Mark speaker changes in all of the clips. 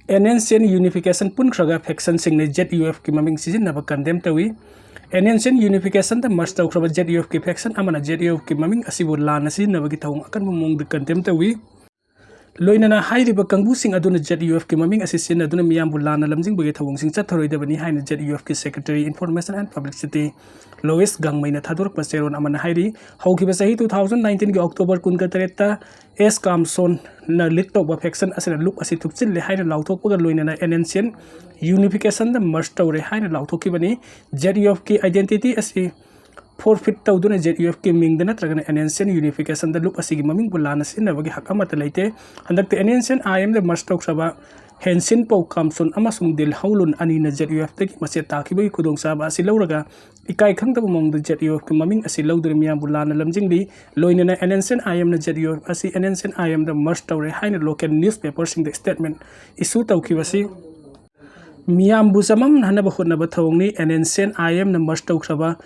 Speaker 1: Nscn unification punkhraga faction singna ZUF ki maming sizinaba condemn tawi Nscn unification da merge tawkhra ZUF ki faction amana ZUF ki maming asibu lana sizinaba ki thawng akan mumung de condemn tawi loinana hairiba kangbu sing aduna ZUF ki maming assistant aduna miyambu lana lamjing bagi thawng sing chatharoidabani haina ZUF ki secretary information and publicity Lois Gangmaina Thador Paseron Amana Hairi, Hokiba Sahi 2019 October Kunkatareta, S. Kamson, na Litto Faction as a look as it took Chile Haina Lautoka Luina Nscn, unification the merged Tore Haina Lautokibani, ZUF ki identity as a forfeit Tauduna ZUF ki Ming the Natragan Nscn unification the look as Sigmaming Bulanas in the Vagi Hakamata Late, and that the Nscn I am the merged Toksaba. Hensin Pau Kamson amasung del haulun ani na ZUF teki maseta kibai kudong saba asilauraga ikai khang ta mong de ZUF ki maming asilau dur miyam bulana lamjing li loina na Nscn I am na ZUF asi Nscn I am the merge tawre haina local newspaper sing the statement isu taw kiwasi miyam bu samam hana ba khona ba thawng ni Nscn I am na merge taw khaba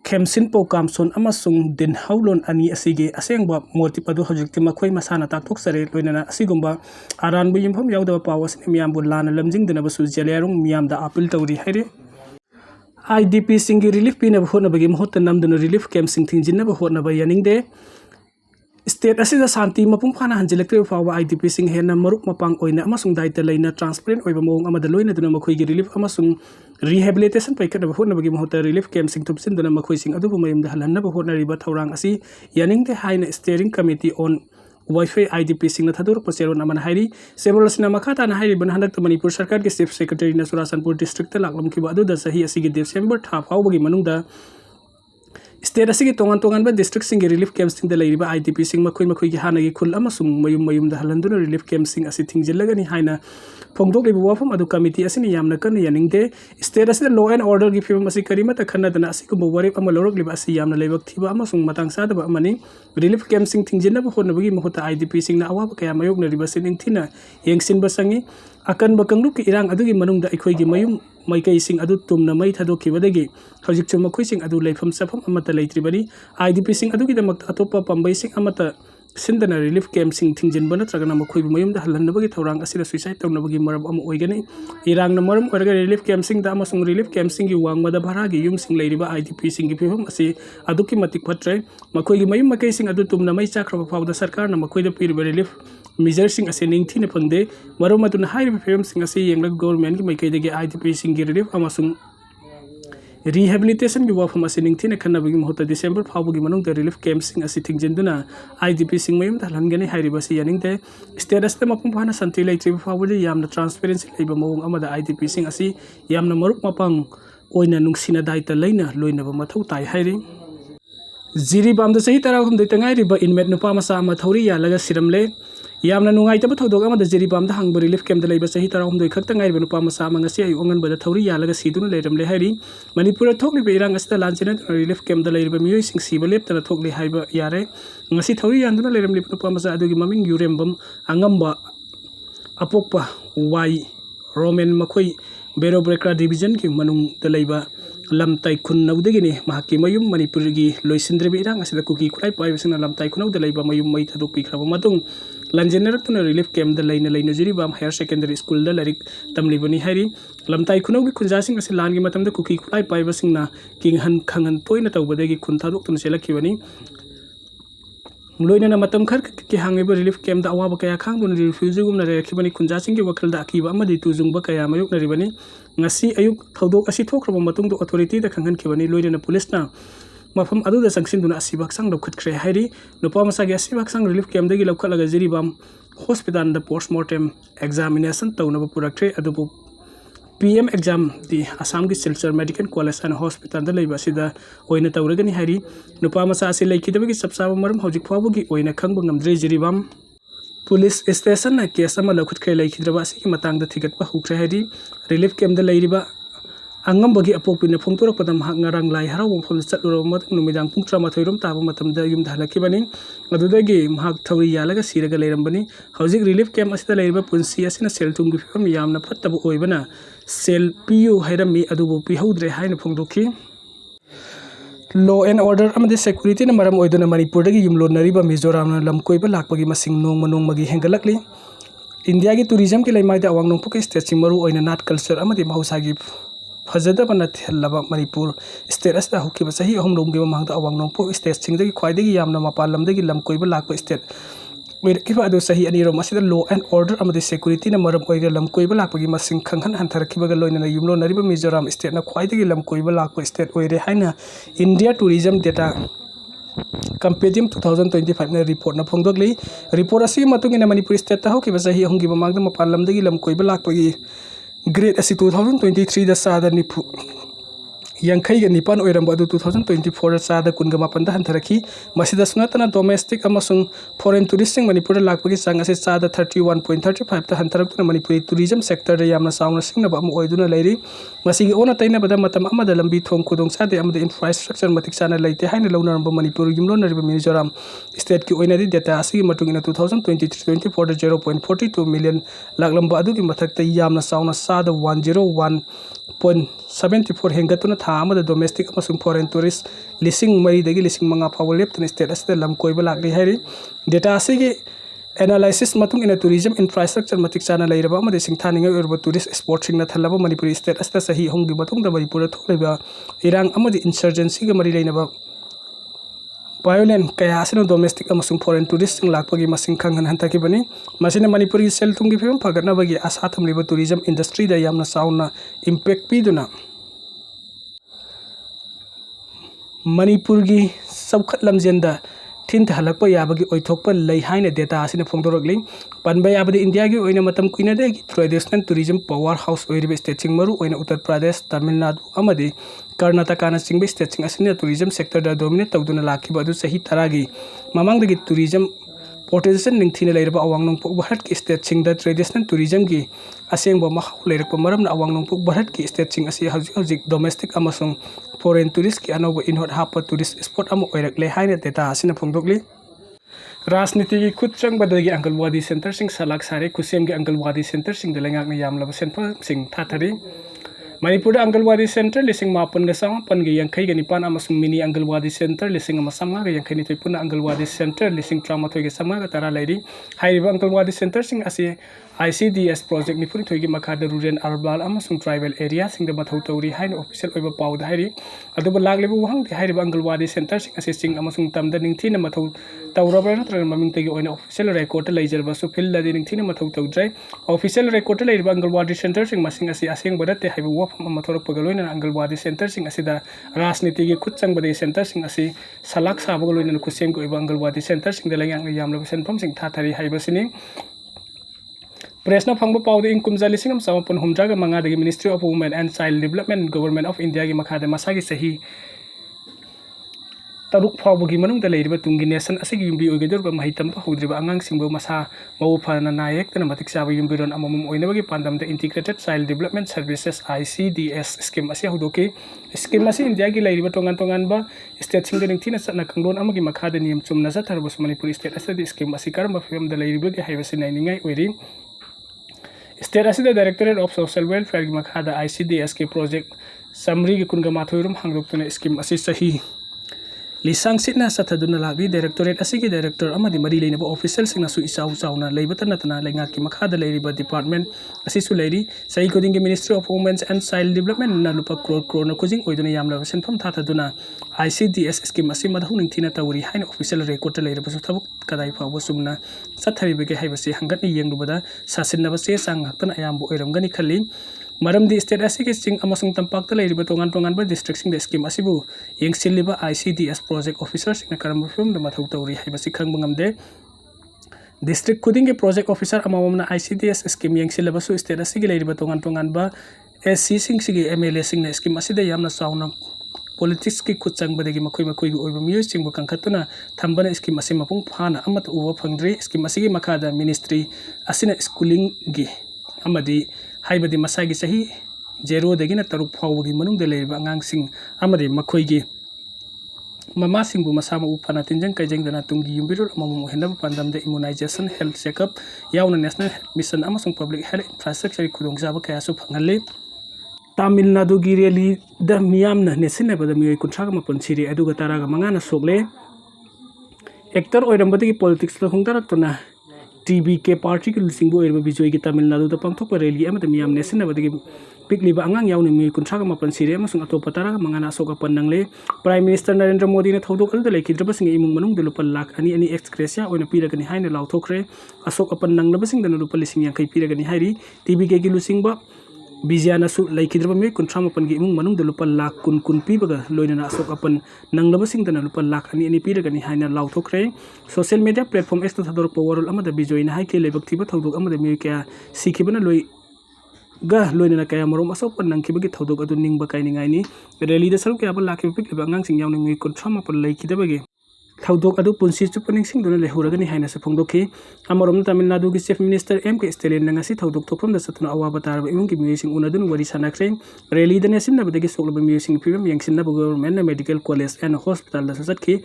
Speaker 1: Kemsin Pau Kamson amasung din haulon ani asige asengba motif adu hojikti makhoi masana takthok sare loinana asigumba aran bu yimpham yawda pawas miyam bu lana lamjing dina basu jelerung miyam da appeal tawri haire IDP singi relief pina hona bagi mohot namduna relief camp sing thingjinna ba hona ba yaning de state asida santi mapung phana hanjelekte fawa IDP sing hena maruk mapang oina amasung daita leina transparent oiba mong amada loina duna makhoi gi relief amasung rehabilitation paikata ba hona bagi mohota relief camp sing tupsin duna makhoi sing adu mayum da halanna ba hona riba thawrang asi yaning de haina steering committee on Wi-Fi IDP sing na thadur paseron amana hairi several sina makhata na hairi ban handak Manipur sarkar ke chief secretary na Surasanpur district ta laklam ki ba adu da sahi asigi December tha phau bagi manung da state asigi tongan ba district sing relief camp sing da leiriba IDP sing makhoi ki hana gi khul amasung mayum da halanduna relief camp sing asi thingjillaga ni haina phongdok libu wafam adu committee asini yamna kan yaning de state asida law and order gi phim asi karima ta khanna dana asi ko warip ama lorok liba asi yamna lebak thiba amasung matang sa da ba amani relief camp sing thingjinna ba honna bagi mahota IDP sing na awa ba kaya mayok na riba sining thina yengsin ba sangi akan bakanglu ki irang adu gi manung da ikhoi gi mayum maikai sing adu tumna mai thadokhi badagi hojik chuma khoi sing adu leifam safam amata leitribani IDP sing adu gi damak atopa pambai sing amata sindana relief camp sing thingjin bana tragana makhoi bi mayum da halanna bagi thawrang asira suicide tawna bagi maram am oigani irang na maram oraga relief camp sing da amasung relief camp sing gi wangma da bhara gi yum sing leiriba IDP sing gi phim asi aduki matik phatre makhoi gi mayum makai sing adu tumna mai chakra phau da sarkar na makhoi da pir relief measure sing ase ning thine phangde marom aduna hairi phim sing ase yengla government gi maikai de gi IDP sing gi relief amasung rehabilitation gi wafam ase ning thine khanna bagi mohota December phau gi manung da relief camp sing ase thingjenduna IDP sing mayum da halangani hairi basi yaning de status te mapung phana santi leitri phau gi yamna transparency leiba mawung amada IDP sing ase yamna maruk mapang oina nungsina daita leina loina ba mathau tai hairi Ziri bam da sahi tarahum de tangai riba inmate nupa masa ama thauri ya laga siramle yamna nungai taba thodok ama da ziri bam da hang relief camp da leiba sahi tarahum de khak tangai riba nupa masa ama ngasi ayu ongan ba da thauri ya laga siduna leiramle hairi Manipur thokli be irang asta lanchina relief camp da leiba mioi sing siba lep tara thokli haiba yare ngasi thauri yanduna leiramle nupa masa adugi maming yurembam angamba apokpa wai roman makhoi Bero Brekra division ki manung da leiba lamtai khunau degini mahaki mayum Manipur gi loisindre be irang asida kuki kulai pai besina lamtai khunau da leiba mayum mai thaduk ki khraba matung lanjener tuna relief camp da leina jiri bam higher secondary school da larik tamli bani hari lamtai khunau gi khunja sing ase lan gi matam da kuki kulai pai besingna king han khangan toina tawbade gi khun thaduk tuna selakhi bani loina na matam khar ki hangeba relief camp da awa ba kaya khang dun refugee gum na rekhi bani khunja sing gi wakal da akiba amadi tujung ba kaya mayuk na ribani ngasi ayuk thodok asi thokraba matung do authority da khanghan khibani loina na police na mafam adu da sangsin duna asi baksang dokhat khre hairi nupa masa gi asi baksang relief camp da gi lokha laga jiri bam hospital da postmortem examination tawna ba purakre adu PM exam di Assam ki Silchar Medical College and Hospital da leiba sida oina tawragani hari nupa masa ase leikidabagi sabsaba maram hojik phawagi oina khangba ngamdre jiribam police station na case ama lakhut khai leikidraba ase ki matang da thigat ba hukre hari relief camp da leiriba angam bagi apokpina phongtorak padam ngarang lai harau phom chatluro matung numidang pung 13 rom taba matam da yum dhalaki bani adudagi mahak thauri yalaga siraga leirambani hojik relief camp asida leiriba punsi asina seltum gi pham yamna phattaba oibana sel PU hairami adubu pihodre haina phongdokhi law and order amadi security na maram oiduna Manipur dagi yumlo nariba Mizoram na lamkoiba lakpagi masing nong manong magi hengalakli India की tourism की लेमाइद अवांग Nongpok state मरु ओइना नाट culture अमदि महौसागी फजदब नथेलबा Manipur state असदा हुकिबा सही अहम रोंगे ममांगदा अवांग Nongpok state सिंगदगी ख्वाइदगी यामना मपाल लमदगी lump कोइबा Lakpa state ओइरकिबा अदु सही अनिरोम असिदा law and order अमदि security न मरम ओइगा lump कोइबा लाकपगी मसिंग खंगहन हंथरकिबा लोइना युमलो नरिबा Mizoram state न ख्वाइदगी lump कोइबा Lakpa state ओइरे हाइना India tourism data compendium 2025 ने रिपोर्ट न फोंदोगली रिपोर्ट असी मतुंगिना मणिपुर स्टेट ता होकिबा सही अहमगी ममांगदा मपाल लमदगी लम कोइबा लाकपगी ग्रेड असी 2023 दा सादा निफु यांखैग निपान ओइरंबा 2024 सादा कुनगा मापन हंथरखी मसिदा सुनतना डोमेस्टिक अमसुंग फॉरेन टूरिस्ट मणिपुर लाकपगी संग असे सादा 31.35 ता हंथरक्तुना मणिपुरी टूरिज्म सेक्टर यामना साउना सिंगनबा अम ओइदुना लैरी मसिगी ओना तैनबदा मतम अमदा लंबी थोंग खुदोंग सादे अमदा इंफ्रास्ट्रक्चर मतिक साना लैते हाइना लौनरंबा मणिपुर युमलो नरिबा मिजोराम स्टेट की ओइनादी डेटा असिगी मतुंगिना 2023-24 0.42 मिलियन लाकलंबा अदुगी मथक्ता यामना साउना सादा 101.74 हेंगतुना था अमदा डोमेस्टिक अमसुंग फॉरेन टूरिस्ट लिसिंग मरी दगी लिसिंग मंगा फावल लेप्तन स्टेट असते लम कोइबा लाकली हाइरी डेटा असिगी एनालिसिस मतुंग इन टूरिज्म इंफ्रास्ट्रक्चर मतिक चाना लैरबा अमदि सिंथानिंग ओइरबा टूरिस्ट स्पॉट सिंगना थलबा मणिपुरी स्टेट असते सही होंगी मतुंग मणिपुर थोलेबा इरांग अमदि इंसर्जेंसी ग मरी लैनबा वायोलेंट कया आसिनो डोमेस्टिक अमसुंग फॉरेन टूरिस्ट लाकपगी मसिंग खंगहन हंथकिबनी मसिना मणिपुरी सेल तुंगी फिल्म फगतनबगी आशा थमलिबा टूरिज्म इंडस्ट्री दा यामना साउना इंपैक्ट पीदुना मणिपुर की सौखत लमजेंदा थिंथ हलक्पा याबगी ओइथोकपा लई हाइना डेटा आसिना फोंदोरगली पनबा याबदी इंडिया की ओइना मतम कुइनादे ट्रेडिशनल टूरिज्म पावर हाउस ओइरिबे स्टेट सिंग मरु ओइना उत्तर प्रदेश तमिलनाडु अमदि कर्नाटका ना सिंगबे स्टेट सिंग असिना टूरिज्म सेक्टर दा डोमिनेट तौदुना लाखिबा अदु सही तरागी ममांगदगी टूरिज्म पोर्टेशन निंगथीना लैरबा अवांग नोंगपोक भारत की स्टेट सिंग दा ट्रेडिशनल टूरिज्म की असेंगबा महाउ लैरकपा मरमना अवांग नोंगपोक भारत की स्टेट सिंग असी हजिक डोमेस्टिक अमसुंग फॉरेन टूरिस्ट की अनौब इनहोट हाप टूरिस्ट स्पॉट अम ओइरकले हाइना डेटा असिना फोंदोकली राजनीति की खुद चंगबदगी अंगलवादी सेंटर सिंग सलाक सारे खुसेम के अंगलवादी सेंटर सिंग दलेंगाक यामलब सेंफल सिंग थाथरी मणिपुर अंगलवादी सेंटर लिसिंग मापन ग सामापन ग यांखै ग निपान अमसुंग मिनी अंगलवादी सेंटर लिसिंग अमा समगा ग यांखै निथै पुना अंगलवादी सेंटर लिसिंग 13 ग समगा ग तरा लैरी हाइरिबा अंगलवादी सेंटर सिंग असे ICDS प्रोजेक्ट निपुरी थोइगी मखादा रूरल अर्बन अमसुंग ट्राइबल एरिया सिंग द मथौ तौरी हाइन ऑफिशियल ओइबा पाउद हाइरी अदुबा लागलेबु वहांग दि हाइरिबा अंगलवादी सेंटर सिंग असे सिंग अमसुंग तमदा निंगथि न मथौ तौरबा नत्र ममिंग तगी ओइना ऑफिशियल रेकॉर्ड लैजरबा सु फिल द निंगथि न मथौ तौद्रै ऑफिशियल रेकॉर्ड लैरिबा अंगलवादी सेंटर सिंग मसिंग असे असेंग बदते हाइबा वफम मथौरक लोइना अंगलवादी सेंटर सिंग असिदा राजनीति की खुद चंगबदे सेंटर सिंग असे सलाक साबग लोइना खुसेम को अंगलवादी सेंटर सिंग दलेंगाक यामलब सेंफम सिंग थाथारी हाइबसिनी प्रेसना फंग पाउद इन कुमजा लिसिंग सामपन हुमजाग मंगादगी ministry of women and child development government of India की मखादा मसागी सही तरुक फावगी मनुंग दलेरिबा तुंगी नेशन असिगी युम्बी ओइगदरबा महितम हौद्रिबा अंगांग सिंबो मसा मौ फाना नायक तना मतिक साबा युम्बिरोन अममम ओइनबगी पांदमदा integrated child development services ICDS scheme असे हौदोके स्कीम असे इंडिया की लैरिबा तोंगान तोंगानबा स्टेट सिंग निंगथिना चना खंगलोन अमगी मखादा नियम चुमना जाथारबस मणिपुर स्टेट असदि स्कीम असे करम फिल्म द लैरिबा हाइबसे नाइनिंगाय ओइरि स्टेट असिदा डायरेक्टरेट ऑफ सोशल वेलफेयर की मखादा ICDS के प्रोजेक्ट समरी की कुनगा माथोइरुम हांगदोक्तुना स्कीम असे सही लिसांग सिटना सथदुना लागी डायरेक्टरेट असिगी डायरेक्टर अमदि मरी लेनबा ऑफिशियल सिंगनासु इसाउ चाउना लेबतनतना लेंगा की मखादा लेरिबा डिपार्टमेंट असिसु लेरी सही कोडिंग के ministry of women and child development ना लुपा क्रोर न कुजिंग ओइदुना यामला सेंफम थाथदुना ICDS स्कीम असि मदहु निंगथिना तवरी हाइन ऑफिशियल रेकॉर्ड लेरिबसु थबुक कदाइ फावबो सुमना सथरिबगे हाइबसे हंगतनि येंगलुबदा सासिननबा से सांग हक्तन अयामबो ओइरमगनि खल्ली मरमदी स्टेट असिगे सिंग अमसुंग तंपाक्ता लेरिबा तोंगान तोंगानबा डिस्ट्रिक्ट सिंग स्कीम असिबु येंगसिलिबा ICDS प्रोजेक्ट ऑफिसर सिंग करम फिल्म द मथौ तौरी हाइबसि खंगबंगमदे डिस्ट्रिक्ट खुदिंग के प्रोजेक्ट ऑफिसर अममना ICDS स्कीम येंगसिलबसु स्टेट असिगे लेरिबा तोंगान तोंगानबा SC सिंग सिगे MLA सिंग ने स्कीम असिदा यामना साउना पॉलिटिक्स की खुद चंगबदगी मखोय मखोय ओइबा मियो सिंगबो कंखतुना थंबना स्कीम असे मपुंग फाना अमत उवा फंगद्री स्कीम असिगे मखादा मिनिस्ट्री असिना स्कूलिंग गी अमदी हाइबदी मसागी सही 0 दगिना तरुक फावगी मनुंग लेरिबा अंगांगसिंग अमदी मखोयगी ममा सिंगबु मसामा उफाना तिनजंग काइजेंगदना तुंगी युम्बिरोल अममु हेनब पांदमदे इम्युनाइजेशन हेल्थ चेकअप यावना नेशनल मिशन अमसुंग पब्लिक हेल्थ इंफ्रास्ट्रक्चर खुदोंजाबा कयासु फंगले तमिलनाडु की रैली द मियामना नेसिनबद मियोय कुंथ्राग मपन सिरि अदुगा तारागा मंगाना सोकले एक्टर ओइरंबदगी पॉलिटिक्स द हुंगदरक्तना TBK पार्टी की लुसिंगबो एरबा बिजोई की तमिलनाडु दा पांगथोक रैली अमद मियाम नेसन नबदगी पिकलिबा अंगांग यावनि मी कुंथ्रागा मापन सिरे अमसुंग अतोपा तारागा मंगाना अशोक अपन नंगले प्राइम मिनिस्टर नरेंद्र मोदी ने थौदोक अदुदा लेखिद्रबसिंग इमुंग मनुंग दे लुपा लाख अनि अनि एक्सग्रेसिया ओइना पीरगनि हाइना लाउथोखरे अशोक अपन नंगलबसिंग दन लुपा लिसिंग यांखै पीरगनि हाइरी TBK की लुसिंगबा बिजियानसु लैखिद्रबा मे कुंथ्रा मापन की इमुंग मनुंग दे लुपा लाख कुन पीबगा लोइना अशोक अपन नंगलबसिंग दन लुपा लाख अनि अनि पीरगनि हाइना लाउथोखरे सोशल मीडिया प्लेटफॉर्म एक्स थदोरप वरल अमद बिजोइना हाइके लेबक्तिबा थौदोक अमद मे क्या सिखिबना लोइ गा लोइना कया मरोम अशोक नंखिबगी थौदोक अदु निंगबा काइनिंगाइनी रैली द सरुक याबा लाखिबा पिकलिबा अंगांसिंग यावनि मे कुंथ्रा मापन लैखिदबगे थौदोक अदु पुंसी चुपनिंग दुना लेहुरगनि हाइना से फोंदोखि अमरोम तमिलनाडु की चीफ मिनिस्टर MK स्टेलिन नंगासी थौदोक थोफम द सतुना अवाबा तारबा इमुंग की मियसिंग उनदुन वरि सानाख्रे रैली द नेसिन नबदगी सोकलबा मियसिंग फिबम यंगसिन नब government medical college and hospital द सचखि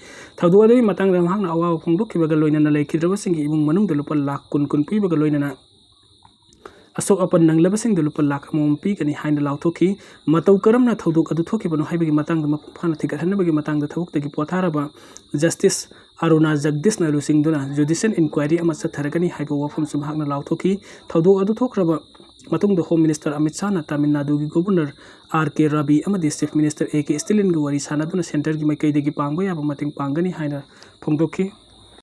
Speaker 1: थौदोक अदु मतंग द हांगना अवाबा फोंदोखिबगा लोइना लैखिद्रबसिंग इमुंग मनुंग द लुपा लाख कुन पीबगा लोइना अशोक अपन नंगलबसिंग लुपा लाख अमम पीगनी हाइन लाउथोखि मतौ करमना थौदोक अदु थोखिबनो हाइबगी मतंग मफाना थिगहनबगी मतंग थौक्तगी पोथारबा जस्टिस अरुणा जगदीश न लुसिंगदुना जुडिशियल इंक्वायरी अमा चथरगनी हाइबो वफम सुम हाकना लाउथोखि थौदोक अदु थोखरबा मतुंग होम मिनिस्टर अमित शाह तमिलनाडु की गवर्नर RK रवि अमदी चीफ मिनिस्टर AK स्टेलिन की वरी सानादुना सेंटर की मैकैदगी पांगबा याबा मतिंग पांगनी हाइना फोंदोखि।